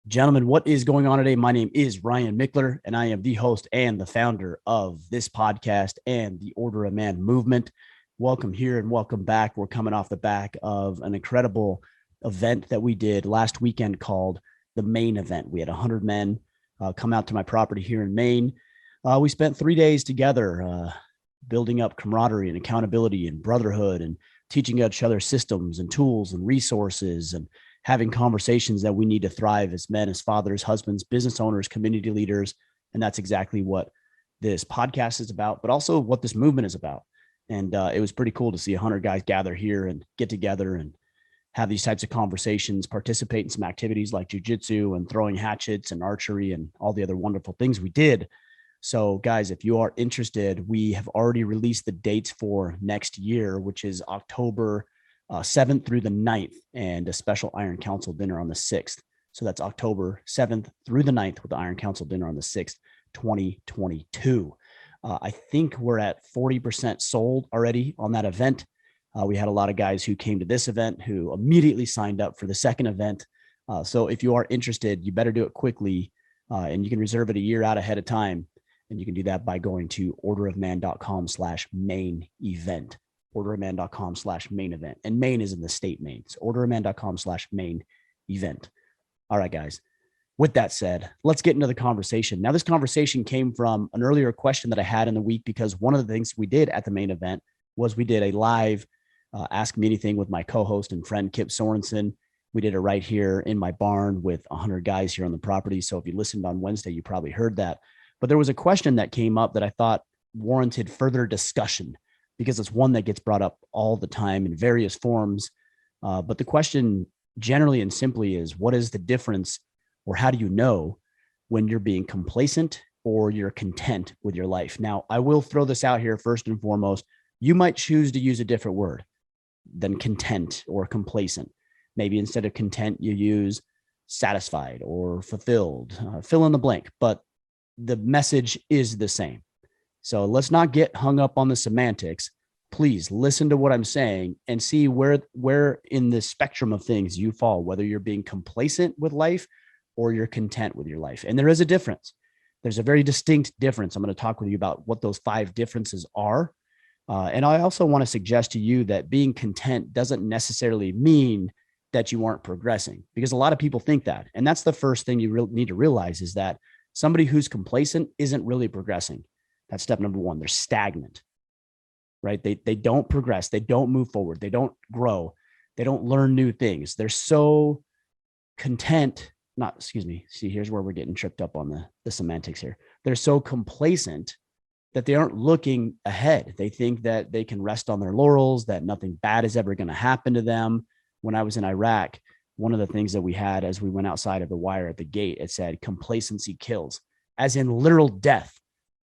Gentlemen, what is going on today? My name is Ryan Mickler, and I am the host and the founder of this podcast and the Order of Man movement. Welcome here and welcome back. We're coming off the back of an incredible event that we did last weekend called the Maine event. We had 100 men come out to my property here in Maine. We spent 3 days together building up camaraderie and accountability and brotherhood and teaching each other systems and tools and resources and having conversations that we need to thrive as men, as fathers, husbands, business owners, community leaders. And that's exactly what this podcast is about, but also what this movement is about. And it was pretty cool to see 100 guys gather here and get together and have these types of conversations, participate in some activities like jujitsu and throwing hatchets and archery and all the other wonderful things we did. So guys, if you are interested, we have already released the dates for next year, which is October 7th through the 9th, and a special Iron Council dinner on the 6th. So that's October 7th through the 9th with the Iron Council dinner on the 6th, 2022. I think we're at 40% sold already on that event. We had a lot of guys who came to this event who immediately signed up for the second event. So if you are interested, you better do it quickly, and you can reserve it a year out ahead of time. And you can do that by going to orderofman.com/main event. orderofman.com/main event. And Maine is in the state Maine. So orderofman.com/main event. All right, guys. With that said, let's get into the conversation. Now, this conversation came from an earlier question that I had in the week, because one of the things we did at the main event was we did a live Ask Me Anything with my co-host and friend, Kip Sorensen. We did it right here in my barn with 100 guys here on the property. So if you listened on Wednesday, you probably heard that. But there was a question that came up that I thought warranted further discussion, because it's one that gets brought up all the time in various forms. But the question generally and simply is, what is the difference, or how do you know when you're being complacent or you're content with your life? Now, I will throw this out here first and foremost. You might choose to use a different word than content or complacent. Maybe instead of content, you use satisfied or fulfilled, fill in the blank, but the message is the same. So let's not get hung up on the semantics. Please listen to what I'm saying and see where in the spectrum of things you fall, whether you're being complacent with life or you're content with your life. And there is a difference. There's a very distinct difference. I'm going to talk with you about what those 5 differences are. And I also want to suggest to you that being content doesn't necessarily mean that you aren't progressing, because a lot of people think that. And that's the first thing you need to realize, is that somebody who's complacent isn't really progressing. That's step number 1. They're stagnant, right? They don't progress. They don't move forward. They don't grow. They don't learn new things. They're so content. See, here's where we're getting tripped up on the semantics here. They're so complacent that they aren't looking ahead. They think that they can rest on their laurels, that nothing bad is ever going to happen to them. When I was in Iraq, one of the things that we had as we went outside of the wire at the gate, it said complacency kills, as in literal death.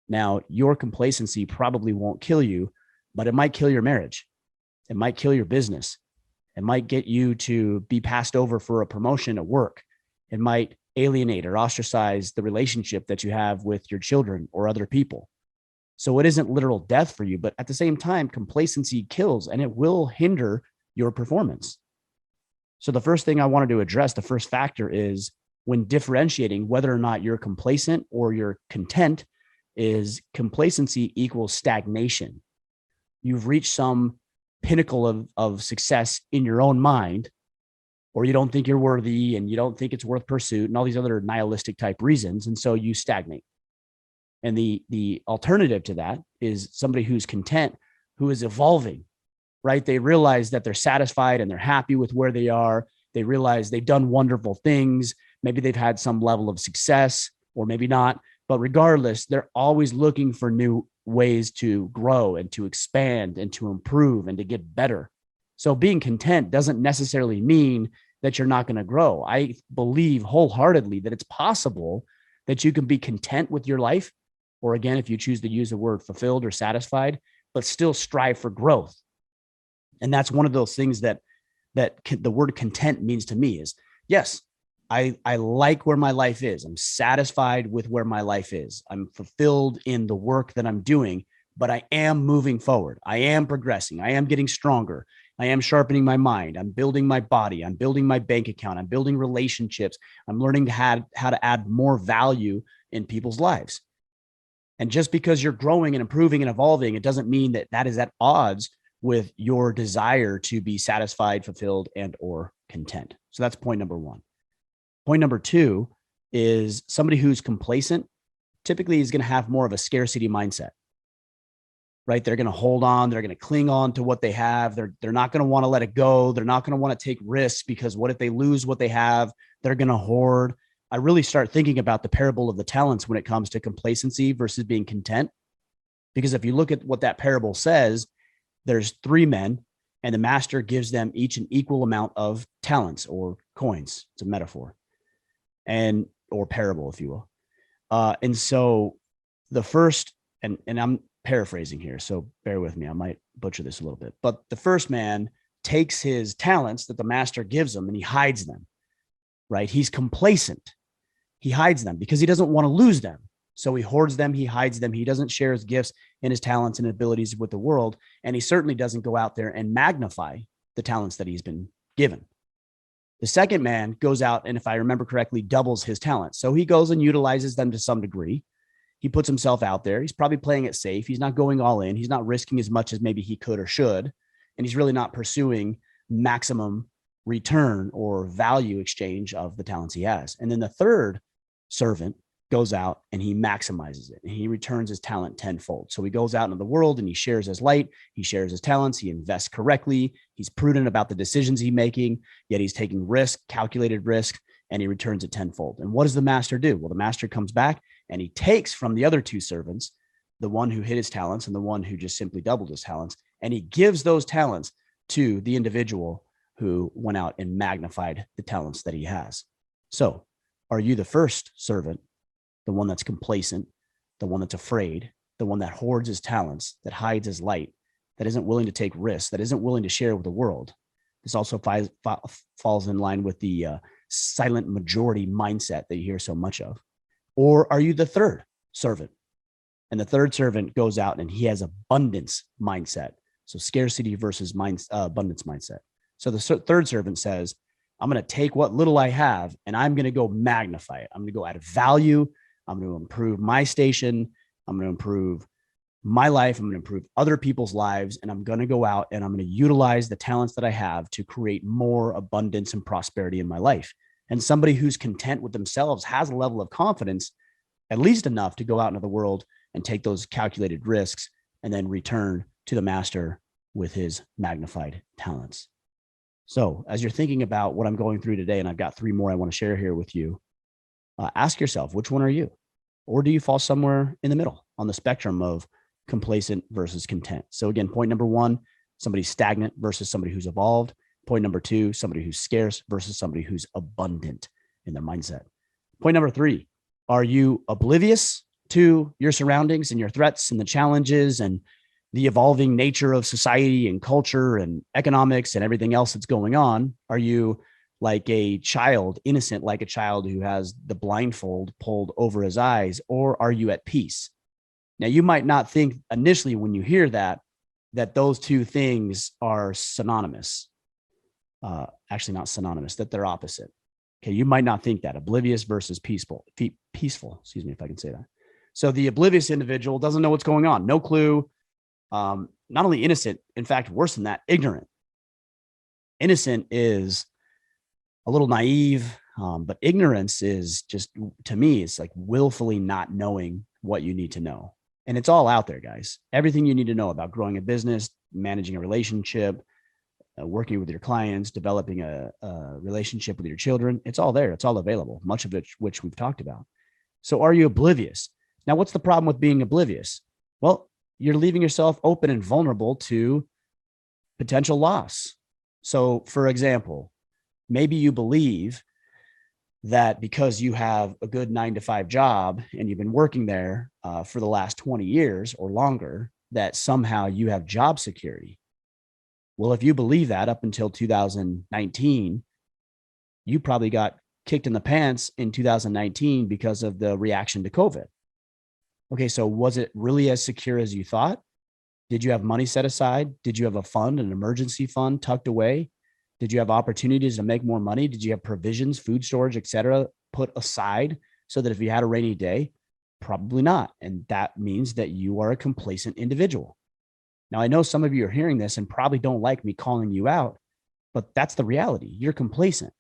Now, your complacency probably won't kill you, but it might kill your marriage. It might kill your business. It might get you to be passed over for a promotion at work. It might alienate or ostracize the relationship that you have with your children or other people. So it isn't literal death for you, but at the same time, complacency kills, and it will hinder your performance. So the first thing I wanted to address, the first factor, is when differentiating whether or not you're complacent or you're content, is complacency equals stagnation. You've reached some pinnacle of success in your own mind, or you don't think you're worthy and you don't think it's worth pursuit and all these other nihilistic type reasons. And so you stagnate. And the alternative to that is somebody who's content, who is evolving, right? They realize that they're satisfied and they're happy with where they are. They realize they've done wonderful things. Maybe they've had some level of success, or maybe not. But regardless, they're always looking for new ways to grow and to expand and to improve and to get better. So being content doesn't necessarily mean that you're not going to grow. I believe wholeheartedly that it's possible that you can be content with your life, or again, if you choose to use the word fulfilled or satisfied, but still strive for growth. And that's one of those things that the word content means to me is, yes, I like where my life is. I'm satisfied with where my life is. I'm fulfilled in the work that I'm doing, but I am moving forward. I am progressing. I am getting stronger. I am sharpening my mind. I'm building my body. I'm building my bank account. I'm building relationships. I'm learning how to add more value in people's lives. And just because you're growing and improving and evolving, it doesn't mean that that is at odds with your desire to be satisfied, fulfilled, and or content. So that's point number one. Point number two is somebody who's complacent typically is going to have more of a scarcity mindset, right? They're going to hold on. They're going to cling on to what they have. They're not going to want to let it go. They're not going to want to take risks because what if they lose what they have? They're going to hoard. I really start thinking about the parable of the talents when it comes to complacency versus being content. Because if you look at what that parable says, there's three men and the master gives them each an equal amount of talents or coins. It's a metaphor and or parable, if you will. And so the first, and I'm paraphrasing here, so bear with me. I might butcher this a little bit, but the first man takes his talents that the master gives him and he hides them, right? He's complacent. He hides them because he doesn't want to lose them. So he hoards them, he hides them. He doesn't share his gifts and his talents and abilities with the world. And he certainly doesn't go out there and magnify the talents that he's been given. The second man goes out and, if I remember correctly, doubles his talents. So he goes and utilizes them to some degree. He puts himself out there. He's probably playing it safe. He's not going all in. He's not risking as much as maybe he could or should. And he's really not pursuing maximum return or value exchange of the talents he has. And then the third servant goes out and he maximizes it and he returns his talent tenfold. So he goes out into the world and he shares his light, he shares his talents, he invests correctly, he's prudent about the decisions he's making, yet he's taking risk, calculated risk, and he returns it tenfold. And what does the master do? Well, the master comes back and he takes from the other two servants, the one who hid his talents and the one who just simply doubled his talents, and he gives those talents to the individual who went out and magnified the talents that he has. So are you the first servant, the one that's complacent, the one that's afraid, the one that hoards his talents, that hides his light, that isn't willing to take risks, that isn't willing to share with the world? This also falls in line with the silent majority mindset that you hear so much of. Or are you the third servant? And the third servant goes out and he has abundance mindset. So scarcity versus abundance mindset. So the third servant says, I'm going to take what little I have and I'm going to go magnify it. I'm going to go add value. I'm going to improve my station. I'm going to improve my life. I'm going to improve other people's lives. And I'm going to go out and I'm going to utilize the talents that I have to create more abundance and prosperity in my life. And somebody who's content with themselves has a level of confidence, at least enough to go out into the world and take those calculated risks and then return to the master with his magnified talents. So as you're thinking about what I'm going through today, and I've got three more I want to share here with you, ask yourself, which one are you? Or do you fall somewhere in the middle on the spectrum of complacent versus content? So again, point number one, somebody stagnant versus somebody who's evolved. Point number two, somebody who's scarce versus somebody who's abundant in their mindset. Point number three, are you oblivious to your surroundings and your threats and the challenges and the evolving nature of society and culture and economics and everything else that's going on? Are you like a child, innocent, like a child who has the blindfold pulled over his eyes? Or are you at peace? Now, you might not think initially when you hear that those two things are synonymous. Actually not synonymous, that they're opposite. Okay. You might not think that oblivious versus peaceful, excuse me, if I can say that. So the oblivious individual doesn't know what's going on. No clue. Not only innocent, in fact, worse than that, ignorant. Innocent is a little naive, but ignorance is just, to me, it's like willfully not knowing what you need to know. And it's all out there, guys. Everything you need to know about growing a business, managing a relationship, working with your clients, developing a relationship with your children. It's all there. It's all available, much of it which we've talked about. So are you oblivious? Now, what's the problem with being oblivious? Well, you're leaving yourself open and vulnerable to potential loss. So, for example, maybe you believe that because you have a good 9-to-5 job and you've been working there for the last 20 years or longer, that somehow you have job security. Well, if you believe that up until 2019, you probably got kicked in the pants in 2019 because of the reaction to COVID. Okay, so was it really as secure as you thought? Did you have money set aside? Did you have a fund, an emergency fund tucked away? Did you have opportunities to make more money? Did you have provisions, food storage, etc., put aside so that if you had a rainy day? Probably not. And that means that you are a complacent individual. Now, I know some of you are hearing this and probably don't like me calling you out, but that's the reality. You're complacent.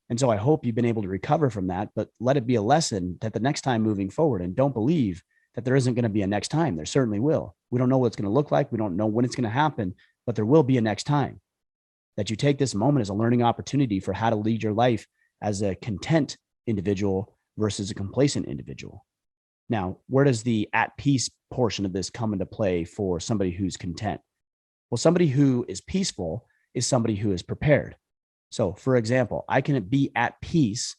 And so I hope you've been able to recover from that, but let it be a lesson that the next time moving forward, and don't believe that there isn't going to be a next time. There certainly will. We don't know what it's going to look like. We don't know when it's going to happen, but there will be a next time. That you take this moment as a learning opportunity for how to lead your life as a content individual versus a complacent individual. Now, where does the at peace portion of this come into play for somebody who's content? Well, somebody who is peaceful is somebody who is prepared. So, for example, I can be at peace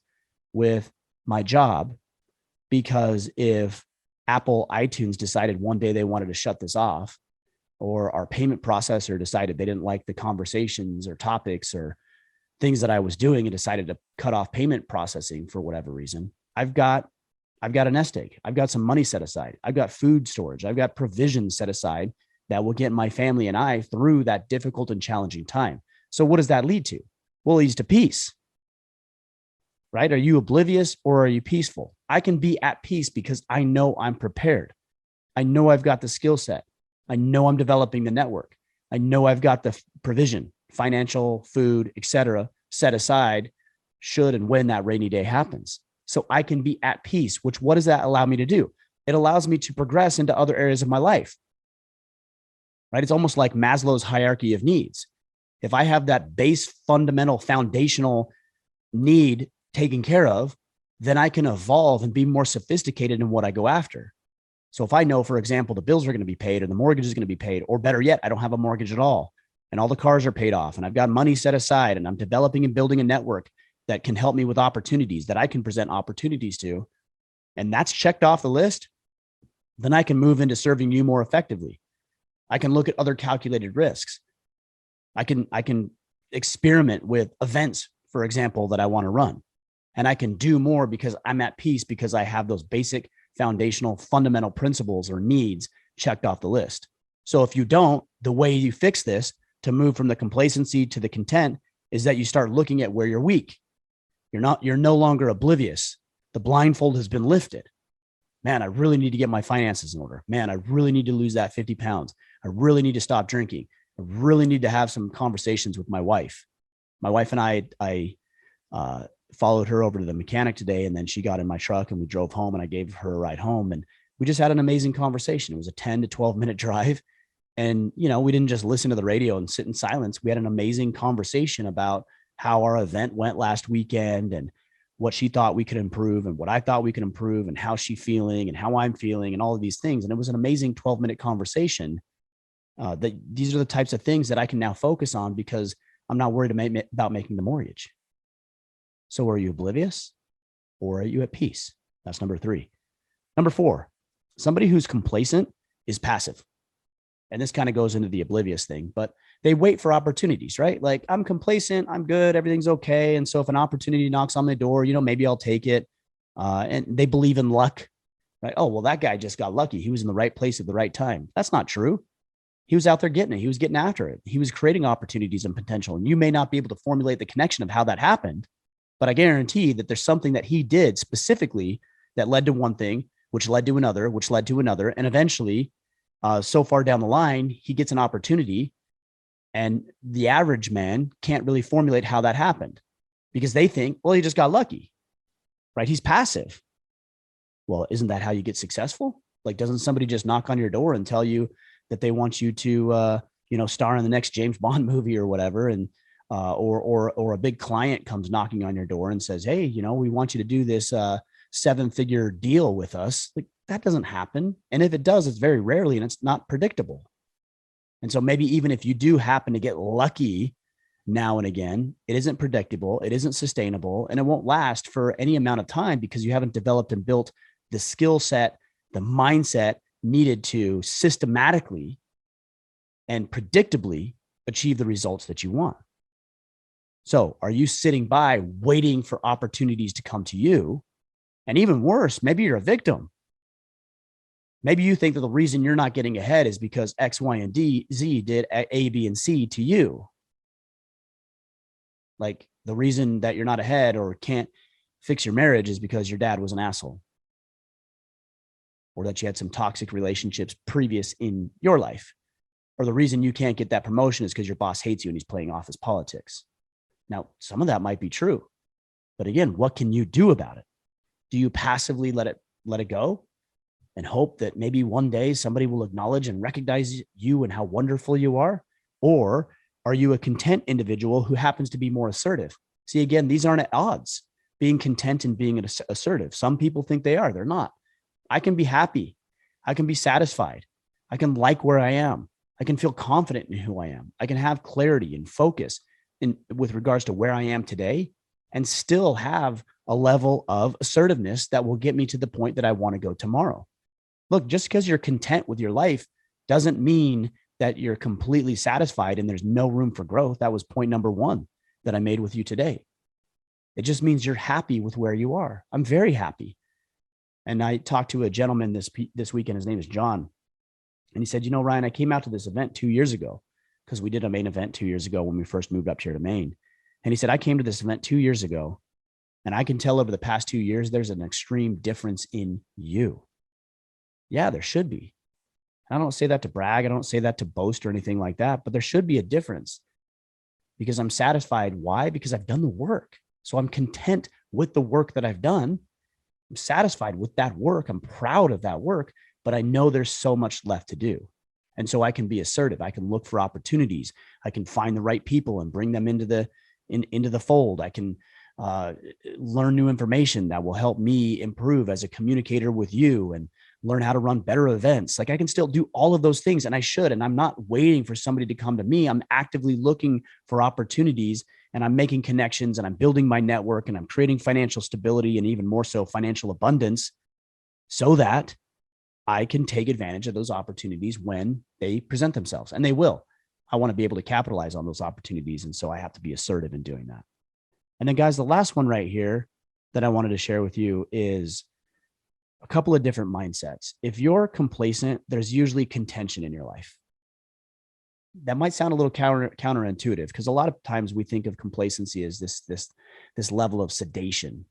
with my job because if Apple iTunes decided one day they wanted to shut this off, or our payment processor decided they didn't like the conversations or topics or things that I was doing and decided to cut off payment processing for whatever reason, I've got a nest egg. I've got some money set aside. I've got food storage. I've got provisions set aside that will get my family and I through that difficult and challenging time. So what does that lead to? Well, it leads to peace, right? Are you oblivious or are you peaceful? I can be at peace because I know I'm prepared. I know I've got the skill set. I know I'm developing the network. I know I've got the provision, financial, food, etc., set aside should and when that rainy day happens. So I can be at peace, which what does that allow me to do? It allows me to progress into other areas of my life, right? It's almost like Maslow's hierarchy of needs. If I have that base, fundamental, foundational need taken care of, then I can evolve and be more sophisticated in what I go after. So if I know, for example, the bills are going to be paid or the mortgage is going to be paid, or better yet, I don't have a mortgage at all and all the cars are paid off and I've got money set aside and I'm developing and building a network that can help me with opportunities that I can present opportunities to, and that's checked off the list, then I can move into serving you more effectively. I can look at other calculated risks. I can experiment with events, for example, that I want to run. And I can do more because I'm at peace because I have those basic foundational fundamental principles or needs checked off the list. So if you don't, the way you fix this to move from the complacency to the content is that you start looking at where you're weak. You're no longer oblivious. The blindfold has been lifted. Man, I really need to get my finances in order. Man, I really need to lose that 50 pounds. I really need to stop drinking. I really need to have some conversations with my wife. My wife and I followed her over to the mechanic today, and then she got in my truck and we drove home and I gave her a ride home and we just had an amazing conversation. It was a 10 to 12 minute drive. And, we didn't just listen to the radio and sit in silence. We had an amazing conversation about how our event went last weekend and what she thought we could improve and what I thought we could improve and how she's feeling and how I'm feeling and all of these things. And it was an amazing 12-minute conversation. That these are the types of things that I can now focus on because I'm not worried about making the mortgage. So are you oblivious or are you at peace? That's number 3. Number 4, somebody who's complacent is passive. And this kind of goes into the oblivious thing, but they wait for opportunities, right? Like, I'm complacent, I'm good, everything's okay. And so if an opportunity knocks on my door, maybe I'll take it. And they believe in luck, right? Oh, well, that guy just got lucky. He was in the right place at the right time. That's not true. He was out there getting it. He was getting after it. He was creating opportunities and potential. And you may not be able to formulate the connection of how that happened, but I guarantee that there's something that he did specifically that led to one thing, which led to another, which led to another. And eventually, so far down the line, he gets an opportunity, and the average man can't really formulate how that happened because they think, well, he just got lucky, right? He's passive. Well, isn't that how you get successful? Like, doesn't somebody just knock on your door and tell you that they want you to, star in the next James Bond movie or whatever? And, or a big client comes knocking on your door and says, hey, we want you to do this 7-figure deal with us. Like, that doesn't happen. And if it does, it's very rarely, and it's not predictable. And so maybe even if you do happen to get lucky now and again, it isn't predictable, it isn't sustainable, and it won't last for any amount of time because you haven't developed and built the skill set, the mindset needed to systematically and predictably achieve the results that you want. So are you sitting by waiting for opportunities to come to you? And even worse, maybe you're a victim. Maybe you think that the reason you're not getting ahead is because X, Y, and Z did A, B, and C to you. Like the reason that you're not ahead or can't fix your marriage is because your dad was an asshole, or that you had some toxic relationships previous in your life, or the reason you can't get that promotion is because your boss hates you and he's playing office politics. Now, some of that might be true, but again, what can you do about it? Do you passively let it go and hope that maybe one day somebody will acknowledge and recognize you and how wonderful you are? Or are you a content individual who happens to be more assertive? See, again, these aren't at odds, being content and being assertive. Some people think they are, they're not. I can be happy. I can be satisfied. I can like where I am. I can feel confident in who I am. I can have clarity and focus with regards to where I am today and still have a level of assertiveness that will get me to the point that I want to go tomorrow. Look, just because you're content with your life doesn't mean that you're completely satisfied and there's no room for growth. That was point number one that I made with you today. It just means you're happy with where you are. I'm very happy. And I talked to a gentleman this weekend. His name is John. And he said, Ryan, I came out to this event 2 years ago because we did a Maine event 2 years ago when we first moved up here to Maine. And he said, I came to this event 2 years ago and I can tell over the past 2 years, there's an extreme difference in you. Yeah, there should be. I don't say that to brag. I don't say that to boast or anything like that, but there should be a difference because I'm satisfied. Why? Because I've done the work. So I'm content with the work that I've done. I'm satisfied with that work. I'm proud of that work, but I know there's so much left to do. And so I can be assertive. I can look for opportunities. I can find the right people and bring them into the fold. I can learn new information that will help me improve as a communicator with you and learn how to run better events. Like I can still do all of those things and I should, and I'm not waiting for somebody to come to me. I'm actively looking for opportunities and I'm making connections and I'm building my network and I'm creating financial stability and even more so financial abundance so that I can take advantage of those opportunities when they present themselves, and they will. I want to be able to capitalize on those opportunities. And so I have to be assertive in doing that. And then guys, the last one right here that I wanted to share with you is a couple of different mindsets. If you're complacent, there's usually contention in your life. That might sound a little counterintuitive because a lot of times we think of complacency as this level of sedation.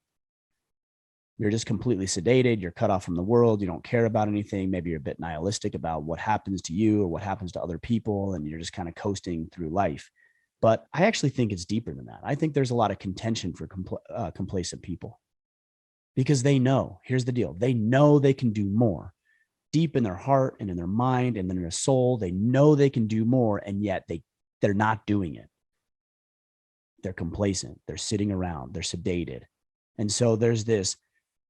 You're just completely sedated. You're cut off from the world. You don't care about anything. Maybe you're a bit nihilistic about what happens to you or what happens to other people. And you're just kind of coasting through life. But I actually think it's deeper than that. I think there's a lot of contention for complacent people because they know, here's the deal. They know they can do more deep in their heart and in their mind and in their soul. They know they can do more. And yet they're not doing it. They're complacent. They're sitting around. They're sedated. And so there's this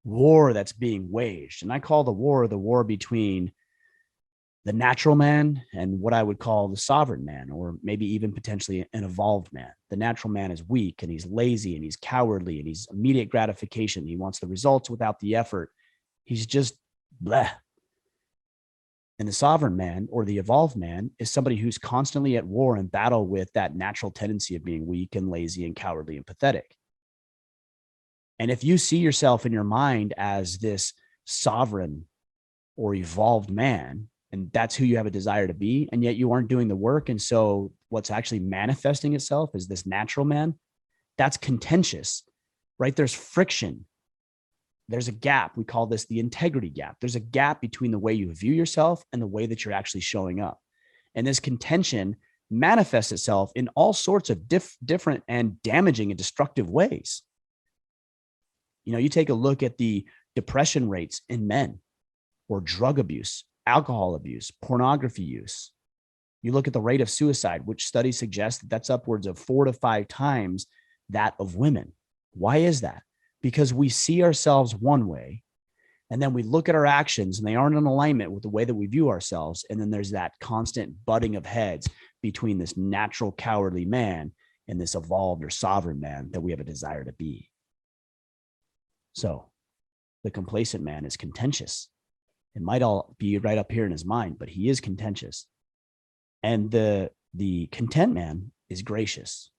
war that's being waged. And I call the war between the natural man and what I would call the sovereign man, or maybe even potentially an evolved man. The natural man is weak and he's lazy and he's cowardly and he's immediate gratification. He wants the results without the effort. He's just bleh. And the sovereign man or the evolved man is somebody who's constantly at war and battle with that natural tendency of being weak and lazy and cowardly and pathetic. And if you see yourself in your mind as this sovereign or evolved man, and that's who you have a desire to be, and yet you aren't doing the work, and so what's actually manifesting itself is this natural man, that's contentious, right? There's friction. There's a gap. We call this the integrity gap. There's a gap between the way you view yourself and the way that you're actually showing up. And this contention manifests itself in all sorts of different and damaging and destructive ways. You take a look at the depression rates in men, or drug abuse, alcohol abuse, pornography use. You look at the rate of suicide, which studies suggest that that's upwards of 4 to 5 times that of women. Why is that? Because we see ourselves one way, and then we look at our actions and they aren't in alignment with the way that we view ourselves. And then there's that constant butting of heads between this natural cowardly man and this evolved or sovereign man that we have a desire to be. So the complacent man is contentious. It might all be right up here in his mind, but he is contentious. And the content man is gracious.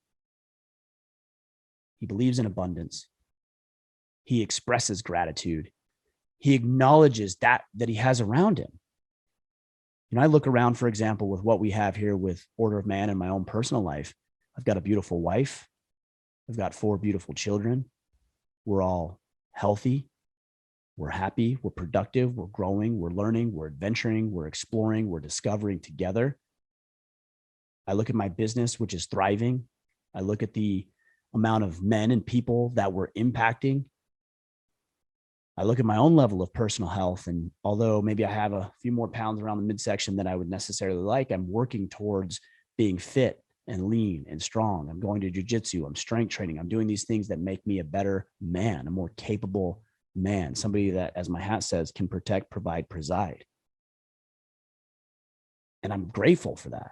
He believes in abundance. He expresses gratitude. He acknowledges that he has around him. I look around, for example, with what we have here with Order of Man in my own personal life. I've got a beautiful wife. I've got 4 beautiful children. We're all healthy. We're happy. We're productive. We're growing. We're learning. We're adventuring. We're exploring. We're discovering together. I look at my business, which is thriving. I look at the amount of men and people that we're impacting. I look at my own level of personal health. And although maybe I have a few more pounds around the midsection than I would necessarily like, I'm working towards being fit and lean and strong. I'm going to jujitsu. I'm strength training. I'm doing these things that make me a better man, a more capable man, somebody that, as my hat says, can protect, provide, preside. And I'm grateful for that.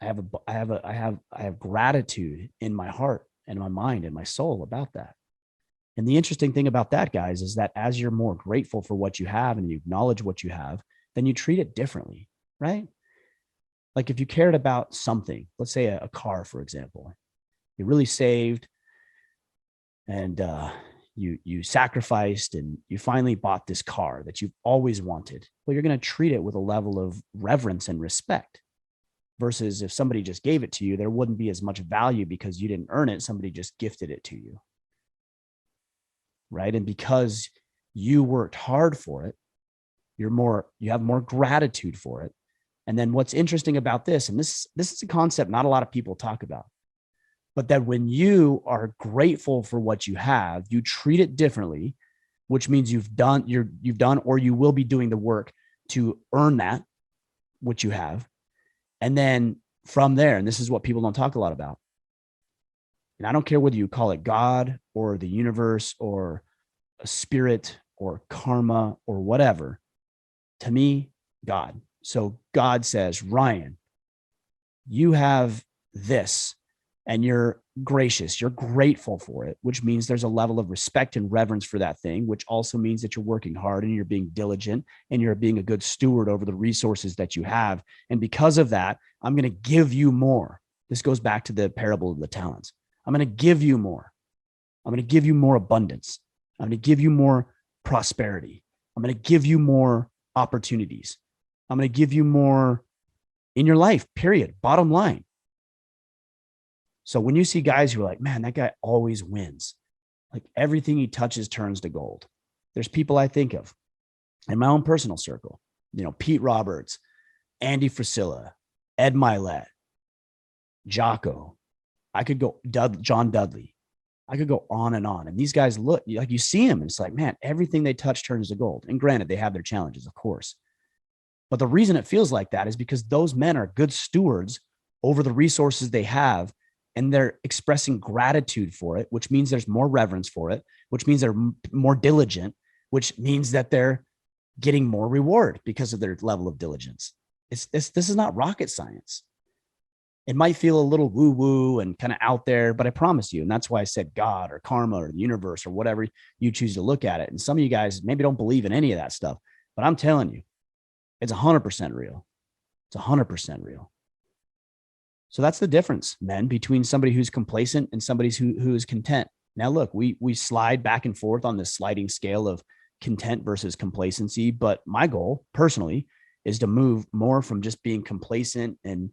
I have gratitude in my heart and my mind and my soul about that. And the interesting thing about that, guys, is that as you're more grateful for what you have and you acknowledge what you have, then you treat it differently, right? Like if you cared about something, let's say a car, for example, you really saved and you sacrificed and you finally bought this car that you've always wanted. Well, you're going to treat it with a level of reverence and respect. Versus if somebody just gave it to you, there wouldn't be as much value because you didn't earn it. Somebody just gifted it to you. Right. And because you worked hard for it, you have more gratitude for it. And then what's interesting about this, and this is a concept not a lot of people talk about, but that when you are grateful for what you have, you treat it differently, which means you've done or you will be doing the work to earn that, which you have. And then from there, and this is what people don't talk a lot about. And I don't care whether you call it God or the universe or a spirit or karma or whatever. To me, God. So God says, Ryan, you have this and you're gracious, you're grateful for it, which means there's a level of respect and reverence for that thing, which also means that you're working hard and you're being diligent and you're being a good steward over the resources that you have. And because of that, I'm going to give you more. This goes back to the parable of the talents. I'm going to give you more. I'm going to give you more abundance. I'm going to give you more prosperity. I'm going to give you more opportunities. I'm going to give you more in your life, period. Bottom line. So when you see guys who are like, man, that guy always wins, like everything he touches turns to gold. There's people I think of in my own personal circle, Pete Roberts, Andy Frisella, Ed Milet, Jocko. I could go John Dudley. I could go on. And these guys look like you see them and it's like, man, everything they touch turns to gold. And granted, they have their challenges, of course. But the reason it feels like that is because those men are good stewards over the resources they have. And they're expressing gratitude for it, which means there's more reverence for it, which means they're more diligent, which means that they're getting more reward because of their level of diligence. This is not rocket science. It might feel a little woo-woo and kind of out there, but I promise you, and that's why I said God or karma or the universe or whatever you choose to look at it. And some of you guys maybe don't believe in any of that stuff, but I'm telling you, it's 100% real. It's 100% real. So that's the difference, men, between somebody who's complacent and somebody who is content. Now, look, we slide back and forth on this sliding scale of content versus complacency. But my goal personally is to move more from just being complacent and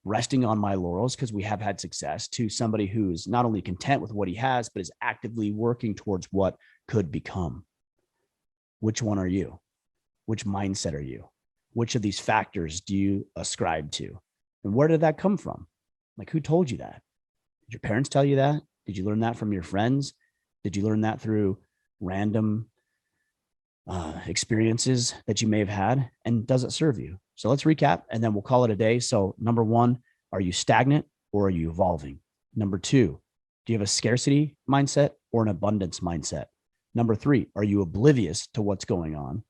resting on my laurels because we have had success to somebody who's not only content with what he has, but is actively working towards what could become. Which one are you? Which mindset are you? Which of these factors do you ascribe to? And where did that come from? Like, who told you that? Did your parents tell you that? Did you learn that from your friends? Did you learn that through random experiences that you may have had? And does it serve you? So let's recap and then we'll call it a day. So number 1, are you stagnant or are you evolving? Number 2, do you have a scarcity mindset or an abundance mindset? Number 3, are you oblivious to what's going on?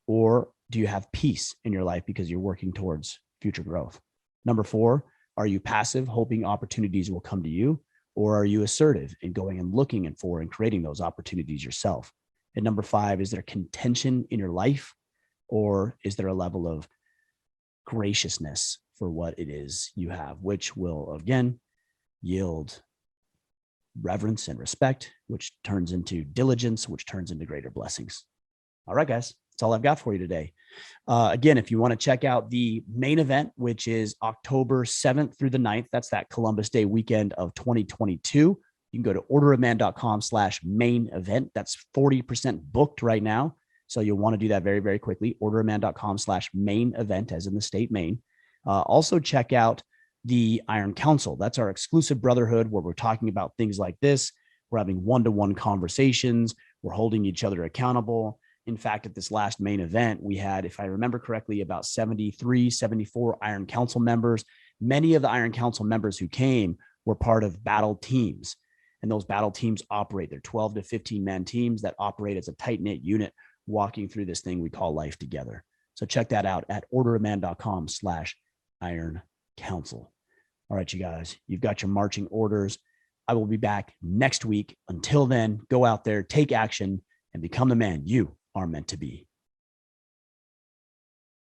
Or do you have peace in your life because you're working towards future growth? Number 4, are you passive, hoping opportunities will come to you? Or are you assertive in going and looking for and creating those opportunities yourself? And number 5, is there contention in your life? Or is there a level of graciousness for what it is you have, which will, again, yield reverence and respect, which turns into diligence, which turns into greater blessings. All right, guys. That's all I've got for you today. Again, if you want to check out the main event, which is October 7th through the 9th, that's that Columbus Day weekend of 2022. You can go to orderofman.com/main event. That's 40% booked right now. So you'll want to do that very, very quickly. Orderofman.com/main event, as in the state Maine. Also check out the Iron Council. That's our exclusive brotherhood where we're talking about things like this. We're having one-to-one conversations. We're holding each other accountable. In fact, at this last main event, we had, if I remember correctly, about 73, 74 Iron Council members. Many of the Iron Council members who came were part of battle teams. And those battle teams operate. They're 12 to 15 man teams that operate as a tight-knit unit walking through this thing we call life together. So check that out at orderofman.com/Iron Council. All right, you guys, you've got your marching orders. I will be back next week. Until then, go out there, take action, and become the man you are meant to be.